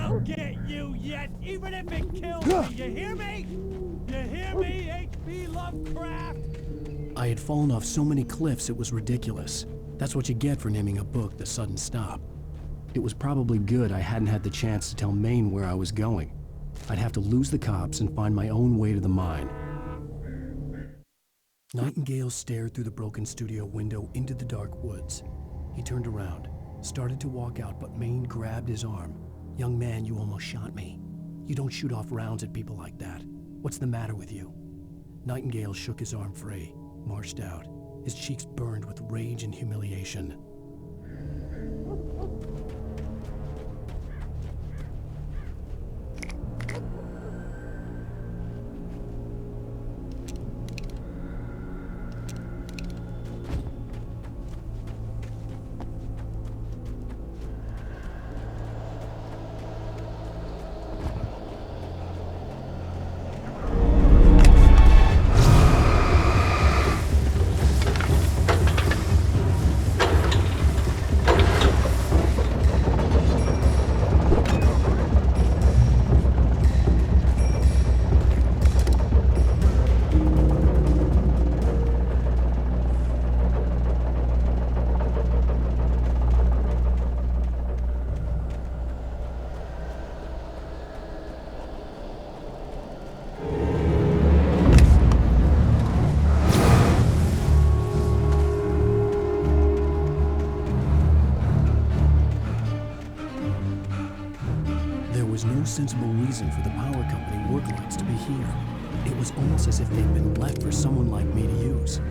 won't get you yet, even if it kills me. You hear me? You hear me, H.P. Lovecraft? I had fallen off so many cliffs it was ridiculous. That's what you get for naming a book The Sudden Stop. It was probably good I hadn't had the chance to tell Maine where I was going. I'd have to lose the cops and find my own way to the mine. Nightingale stared through the broken studio window into the dark woods. He turned around, started to walk out, but Maine grabbed his arm. "Young man, you almost shot me. You don't shoot off rounds at people like that. What's the matter with you?" Nightingale shook his arm free, marched out. His cheeks burned with rage and humiliation. No sensible reason for the power company work lights to be here. It was almost as if they'd been left for someone like me to use.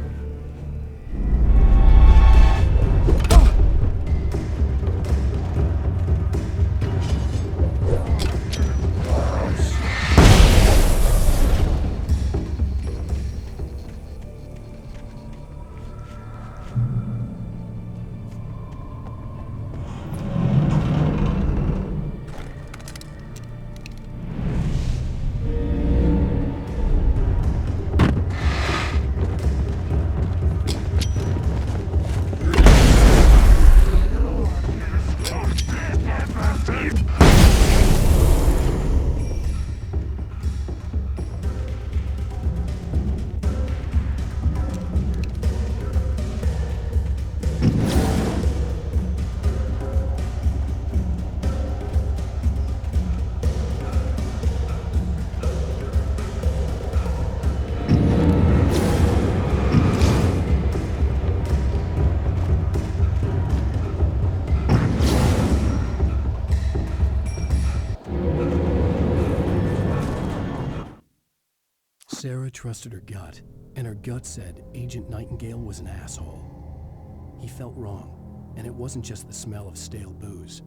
Sarah trusted her gut, and her gut said Agent Nightingale was an asshole. He felt wrong, and it wasn't just the smell of stale booze.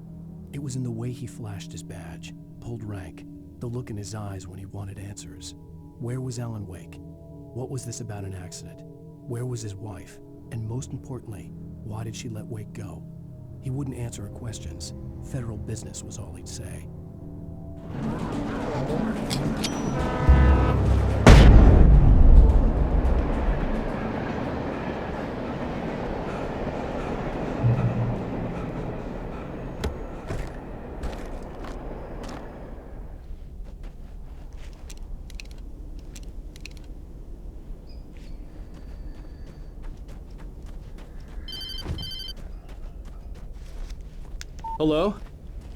It was in the way he flashed his badge, pulled rank, the look in his eyes when he wanted answers. Where was Alan Wake? What was this about an accident? Where was his wife? And most importantly, why did she let Wake go? He wouldn't answer her questions. Federal business was all he'd say. Hello?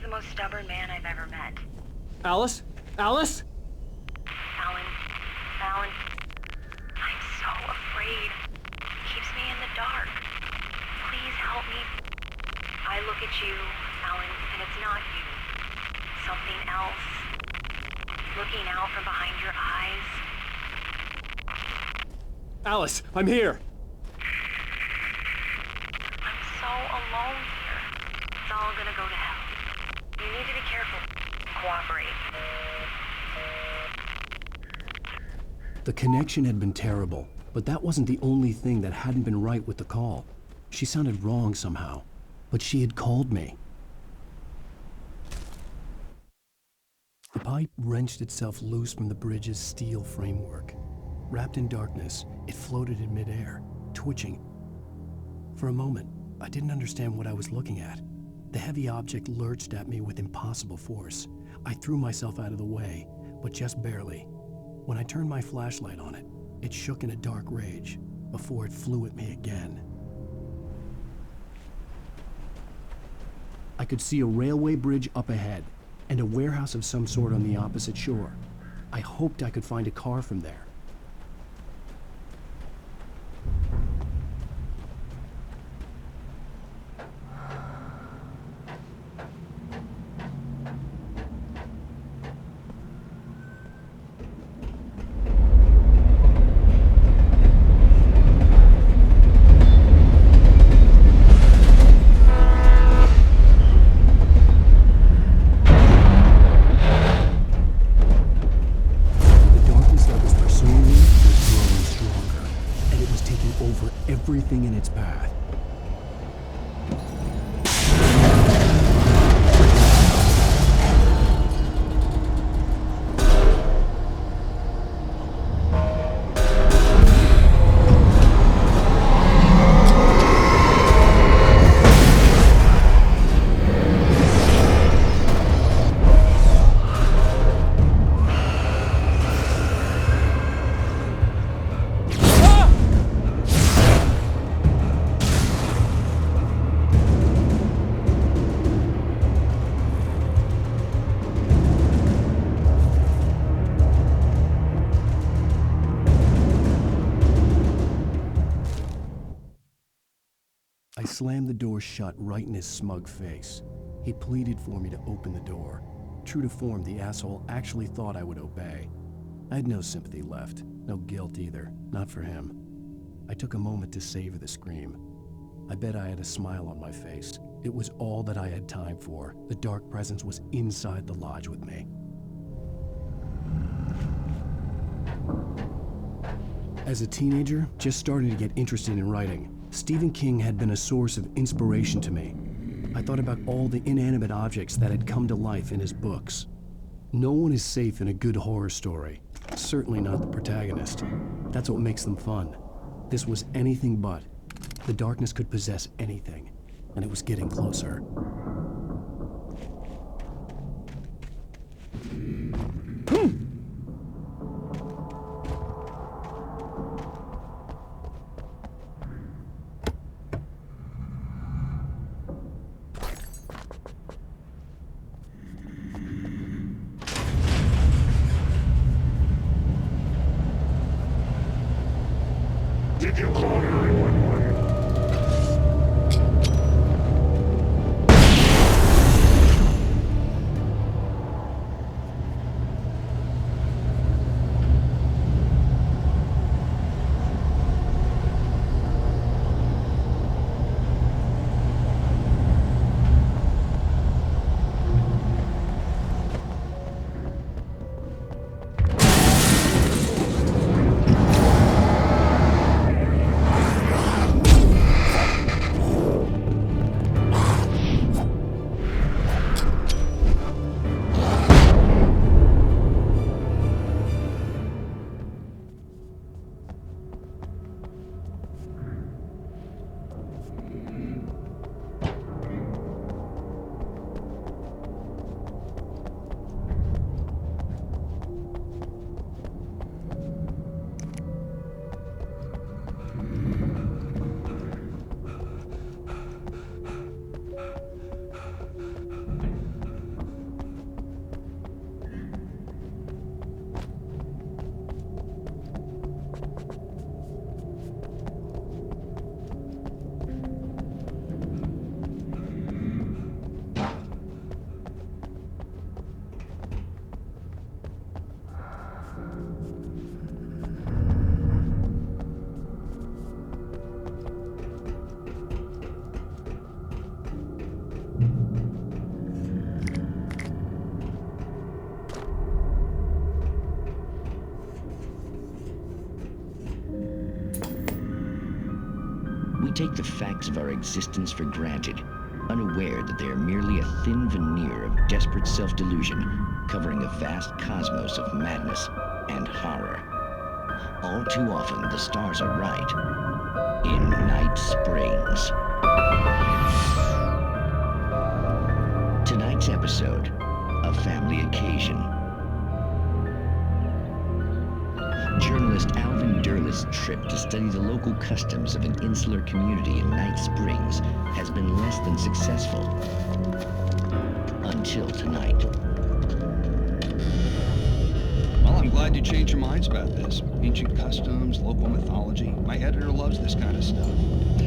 The most stubborn man I've ever met. Alice? Alice? Alan, I'm so afraid. It keeps me in the dark. Please help me. I look at you, Alan, and it's not you. Something else. Looking out from behind your eyes. Alice, I'm here. I'm so alone here. It's all gonna go to hell. You need to be careful. Cooperate. The connection had been terrible, but that wasn't the only thing that hadn't been right with the call. She sounded wrong somehow, but she had called me. The pipe wrenched itself loose from the bridge's steel framework. Wrapped in darkness, it floated in midair, twitching. For a moment, I didn't understand what I was looking at. The heavy object lurched at me with impossible force. I threw myself out of the way, but just barely. When I turned my flashlight on it, it shook in a dark rage before it flew at me again. I could see a railway bridge up ahead and a warehouse of some sort on the opposite shore. I hoped I could find a car from there. Everything in its path. I slammed the door shut right in his smug face. He pleaded for me to open the door. True to form, the asshole actually thought I would obey. I had no sympathy left, no guilt either, not for him. I took a moment to savor the scream. I bet I had a smile on my face. It was all that I had time for. The dark presence was inside the lodge with me. As a teenager, just starting to get interested in writing, Stephen King had been a source of inspiration to me. I thought about all the inanimate objects that had come to life in his books. No one is safe in a good horror story. Certainly not the protagonist. That's what makes them fun. This was anything but. The darkness could possess anything, and it was getting closer. Did you call 911? We take the facts of our existence for granted, unaware that they are merely a thin veneer of desperate self-delusion covering a vast cosmos of madness and horror. All too often, the stars are right. In Night Springs. Tonight's episode, a family occasion. Journalist Alvin Derleth's trip to study the local customs of an insular community in Night Springs has been less than successful. Until tonight. Well, I'm glad you changed your minds about this. Ancient customs, local mythology. My editor loves this kind of stuff.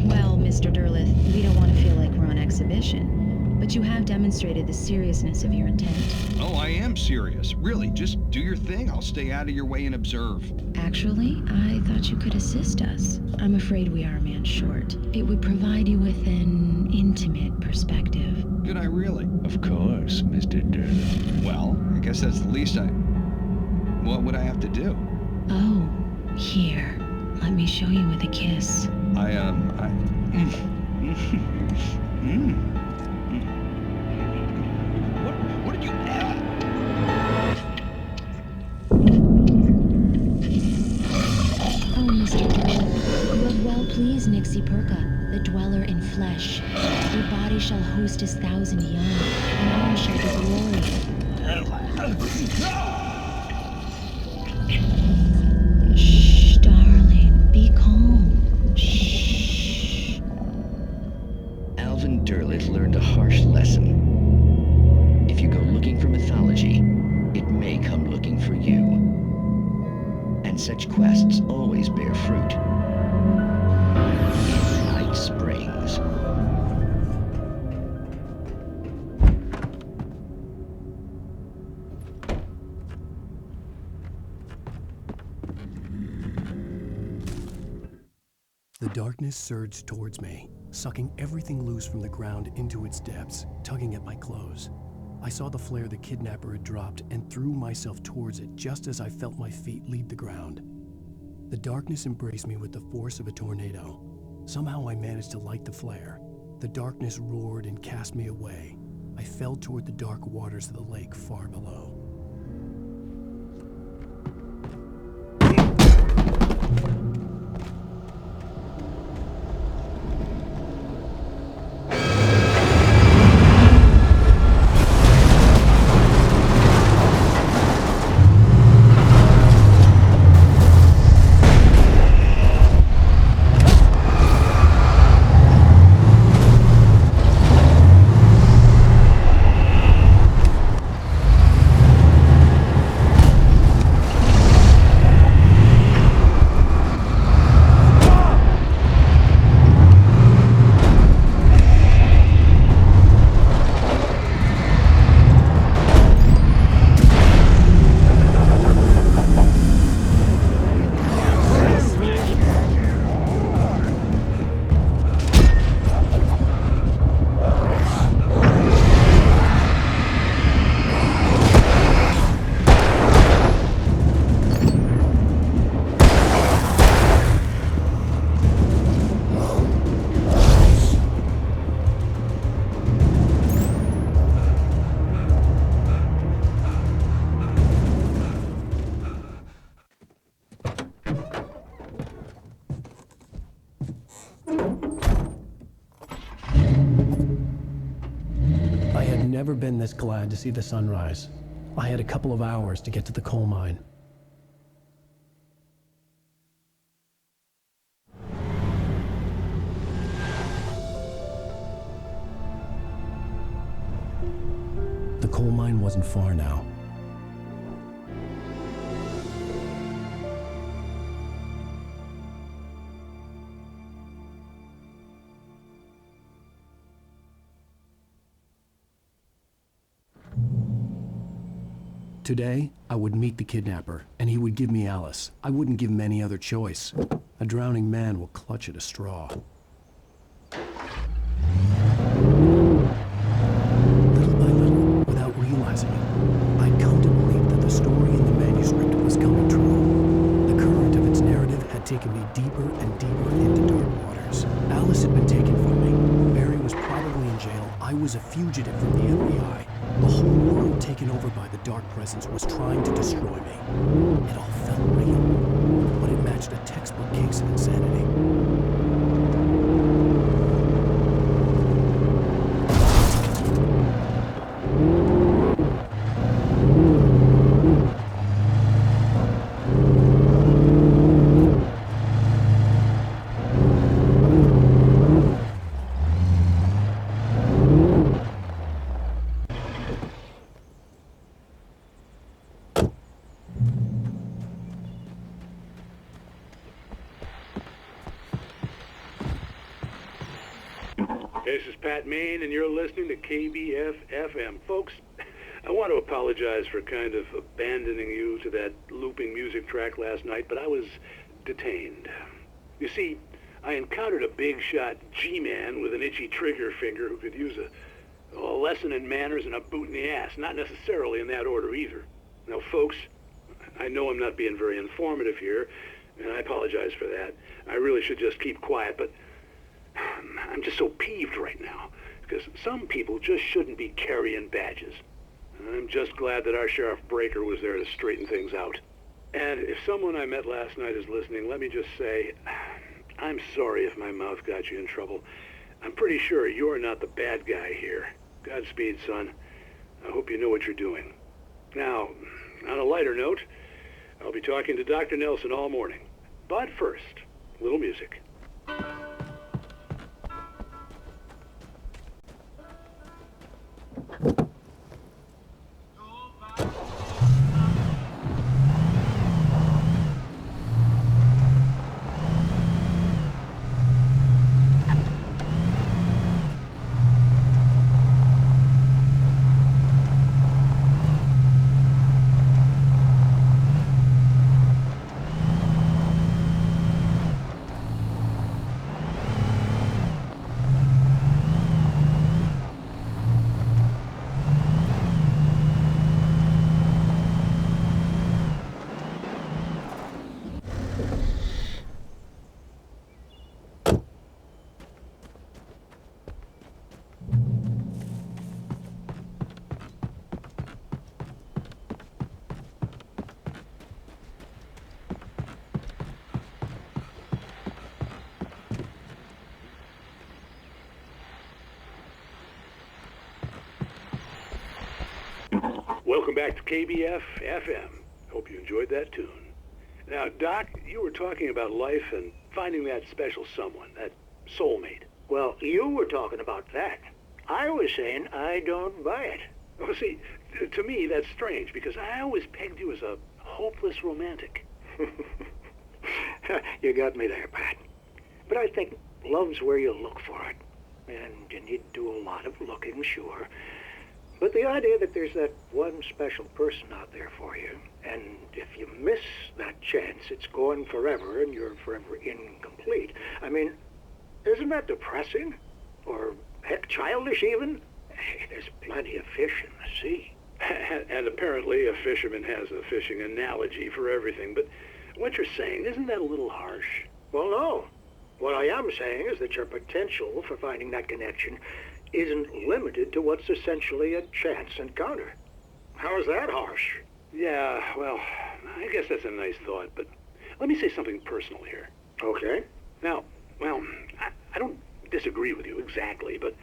Well, Mr. Derleth, we don't want to feel like we're on exhibition, but you have demonstrated the seriousness of your intent. Oh, I am serious. Really, just do your thing. I'll stay out of your way and observe. Actually, I thought you could assist us. I'm afraid we are a man short. It would provide you with an intimate perspective. Could I really? Of course, Mr. Derleth. Well, I guess that's the least What would I have to do? Oh, here. Let me show you with a kiss. What did you... Oh, Mr. Derleth, you have well pleased Nixie Perka, the dweller in flesh. Your body shall host his 1,000 young, and all shall be glory. Shh, darling, be calm. Shh. Alvin Derleth learned a harsh lesson. If you go looking for mythology, it may come looking for you. And such quests always bear fruit. In Night Springs. The darkness surged towards me, sucking everything loose from the ground into its depths, tugging at my clothes. I saw the flare the kidnapper had dropped and threw myself towards it just as I felt my feet leave the ground. The darkness embraced me with the force of a tornado. Somehow I managed to light the flare. The darkness roared and cast me away. I fell toward the dark waters of the lake far below. Never been this glad to see the sunrise. I had a couple of hours to get to the coal mine. The coal mine wasn't far now. Today, I would meet the kidnapper, and he would give me Alice. I wouldn't give him any other choice. A drowning man will clutch at a straw. Little by little, without realizing it, I'd come to believe that the story in the manuscript was coming true. The current of its narrative had taken me deeper and deeper into dark waters. Alice had been taken from me. Barry was probably in jail. I was a fugitive from the FBI. The whole world taken over by the dark presence was trying to destroy me. It all felt real, but it matched a textbook case of insanity. This is Pat Main, and you're listening to KBF-FM. Folks, I want to apologize for kind of abandoning you to that looping music track last night, but I was detained. You see, I encountered a big-shot G-man with an itchy trigger finger who could use a lesson in manners and a boot in the ass, not necessarily in that order either. Now, folks, I know I'm not being very informative here, and I apologize for that. I really should just keep quiet, but I'm just so peeved right now, because some people just shouldn't be carrying badges. And I'm just glad that our Sheriff Breaker was there to straighten things out. And if someone I met last night is listening, let me just say, I'm sorry if my mouth got you in trouble. I'm pretty sure you're not the bad guy here. Godspeed, son. I hope you know what you're doing. Now, on a lighter note, I'll be talking to Dr. Nelson all morning. But first, a little music. Welcome back to KBF-FM. Hope you enjoyed that tune. Now, Doc, you were talking about life and finding that special someone, that soulmate. Well, you were talking about that. I was saying I don't buy it. Well, see, to me, that's strange, because I always pegged you as a hopeless romantic. You got me there, Pat. But I think love's where you look for it. And you need to do a lot of looking, sure. But the idea that there's that one special person out there for you, and if you miss that chance, it's gone forever and you're forever incomplete. I mean, isn't that depressing? Or, heck, childish even? Hey, there's plenty of fish in the sea. And apparently a fisherman has a fishing analogy for everything, but what you're saying, isn't that a little harsh? Well, no. What I am saying is that your potential for finding that connection isn't limited to what's essentially a chance encounter. How is that harsh? Yeah, well, I guess that's a nice thought, but let me say something personal here. Okay. Now, well, I don't disagree with you exactly, but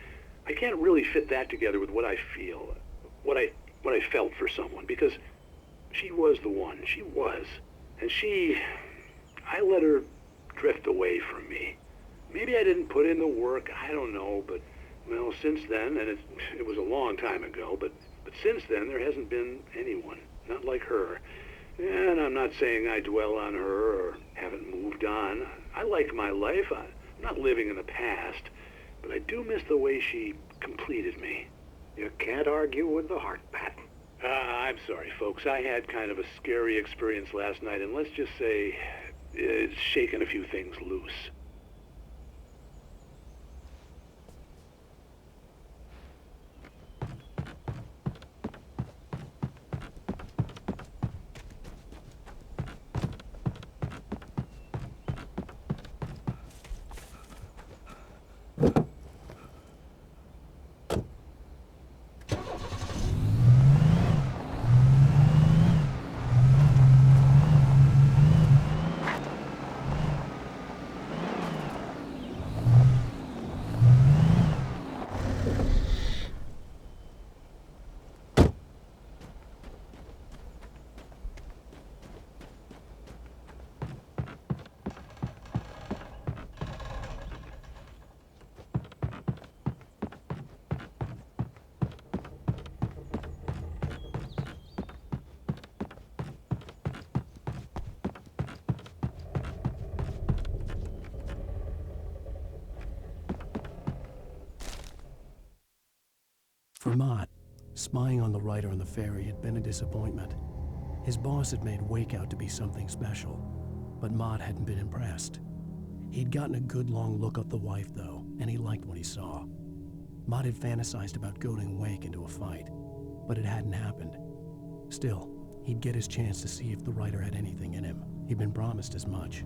I can't really fit that together with what I feel, what I felt for someone, because she was the one. She was. And I let her drift away from me. Maybe I didn't put in the work, I don't know, but well, since then, and it was a long time ago, but since then there hasn't been anyone, not like her. And I'm not saying I dwell on her or haven't moved on. I like my life. I'm not living in the past, but I do miss the way she completed me. You can't argue with the heart, Pat. I'm sorry, folks. I had kind of a scary experience last night, and let's just say it's shaken a few things loose. Spying on the writer on the ferry had been a disappointment. His boss had made Wake out to be something special, but Mott hadn't been impressed. He'd gotten a good long look at the wife, though, and he liked what he saw. Mott had fantasized about goading Wake into a fight, but it hadn't happened. Still, he'd get his chance to see if the writer had anything in him. He'd been promised as much.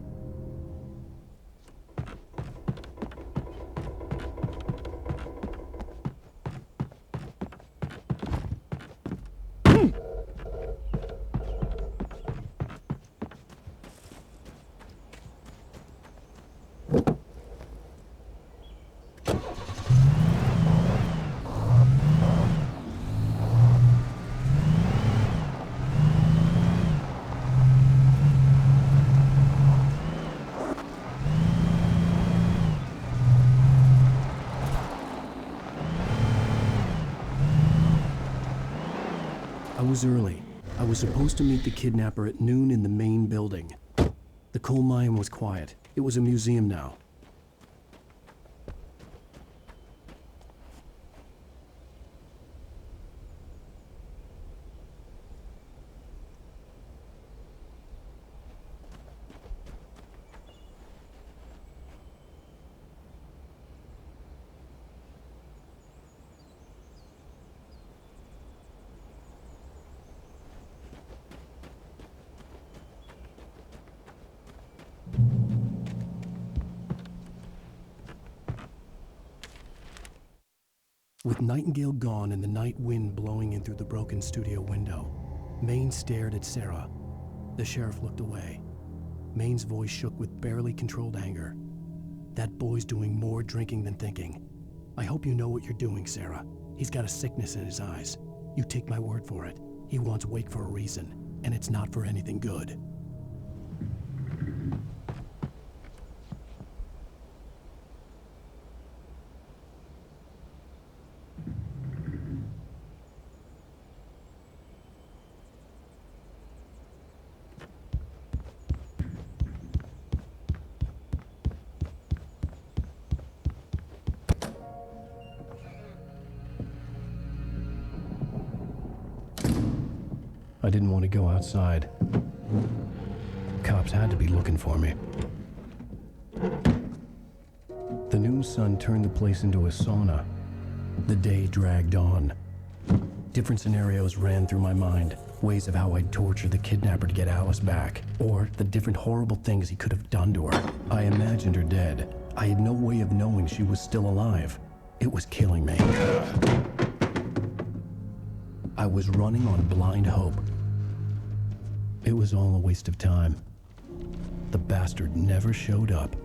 I was early. I was supposed to meet the kidnapper at noon in the main building. The coal mine was quiet. It was a museum now. With Nightingale gone and the night wind blowing in through the broken studio window, Maine stared at Sarah. The sheriff looked away. Maine's voice shook with barely controlled anger. That boy's doing more drinking than thinking. I hope you know what you're doing, Sarah. He's got a sickness in his eyes. You take my word for it. He wants Wake for a reason, and it's not for anything good. I didn't want to go outside. Cops had to be looking for me. The noon sun turned the place into a sauna. The day dragged on. Different scenarios ran through my mind. Ways of how I'd torture the kidnapper to get Alice back. Or the different horrible things he could have done to her. I imagined her dead. I had no way of knowing she was still alive. It was killing me. I was running on blind hope. It was all a waste of time. The bastard never showed up.